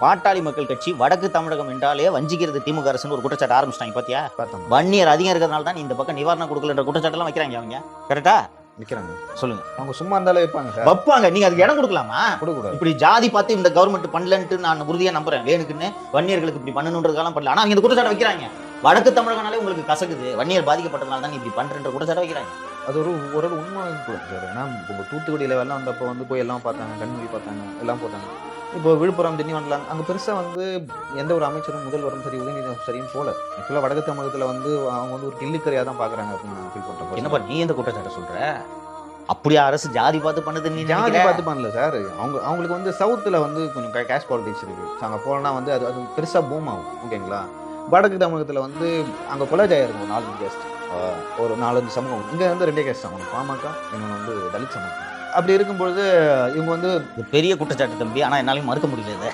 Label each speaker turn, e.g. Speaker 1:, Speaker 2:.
Speaker 1: பாட்டாளி மக்கள் கட்சி வடக்கு தமிழகம் என்றாலே வஞ்சிக்கிறது திமுக அரசுன்னு ஒரு குற்றச்சாட்டு ஆரம்பிச்சிட்டாங்க பாத்தியா?
Speaker 2: பார்த்தோம்.
Speaker 1: வன்னியர் அதிகம் இருக்கிறதுனால தான் இந்த பக்கம் நிவாரணம் கொடுக்கலன்ற குற்றச்சாட்டெல்லாம் வைக்கிறாங்க அவங்க. கரெக்டா?
Speaker 2: நிக்கிறாங்க.
Speaker 1: சொல்லுங்க.
Speaker 2: அவங்க சும்மா இருந்தாலே வைப்பாங்க சார்.
Speaker 1: வைப்பாங்க. நீங்க அதுக்கு இடம் கொடுக்கலாமா?
Speaker 2: கொடுக்கூடாது.
Speaker 1: இப்படி ஜாதி பார்த்து இந்த கவர்மெண்ட் பண்ணலன்ட்டு நான் உறுதியா நம்புறேன். வேணுக்குன்னு வன்னியர்களுக்கு இப்படி பண்ணணுன்றதுக்காக பண்ணல. ஆனா அவங்க இந்த குற்றச்சாட்டு வைக்கிறாங்க. வடக்கு தமிழகனாலே உங்களுக்கு கசக்குது, வன்னியர் பாதிக்கப்பட்டதுனால தான் இப்படி பண்றன்ற குற்றச்சாட்டு வைக்கிறாங்க.
Speaker 2: அது ஒரு உண்மை கூட சார். ஏன்னா இப்போ தூத்துக்குடியில் வெள்ளம் வந்தப்போ வந்து போய் எல்லாம் பார்த்தாங்க, கண்மொழி பார்த்தாங்க, எல்லாம் போட்டாங்க. இப்போ விழுப்புரம் திண்டிவனம்லாம் அங்கே பெருசாக வந்து எந்த ஒரு அமைச்சரும் முதல்வரும் சரி உதயநிதி சரின்னு போல. ஆக்சுவலாக வடக்கு தமிழகத்தில் வந்து அவங்க வந்து ஒரு கிள்ளிக்கரையாக தான் பார்க்குறாங்க அப்படின்னு நான் ஃபீல் பண்ணுறேன்.
Speaker 1: என்னப்பா நீ எந்த குற்றச்சாட்டை சொல்ற? அப்படியே அரசு ஜாதி பார்த்து பண்ணுது? நீ
Speaker 2: ஜாதி பார்த்து பண்ணல சார். அவங்களுக்கு வந்து சவுத்தில் வந்து கொஞ்சம் கேஷ் பாலிடிக்ஸ் இருக்குது. ஸோ அங்கே போனால் வந்து அது பெருசாக பூம் ஆகும். ஓகேங்களா? வடக்கு தமிழகத்தில் வந்து அங்கே கொலாஜாயம் இருக்கும். 4 கேஸ்ட், ஒரு 4-5 சமூகம். இங்கே வந்து 2 கேஸ்ட் தான். ஒன்று பாமக, இன்னொன்று வந்து தலித் சமூகம். அப்படி இருக்கும்பொழுது இவங்க வந்து
Speaker 1: பெரிய குற்றச்சாட்டு தம்பி. ஆனா என்னாலையும் மறுக்க முடியல.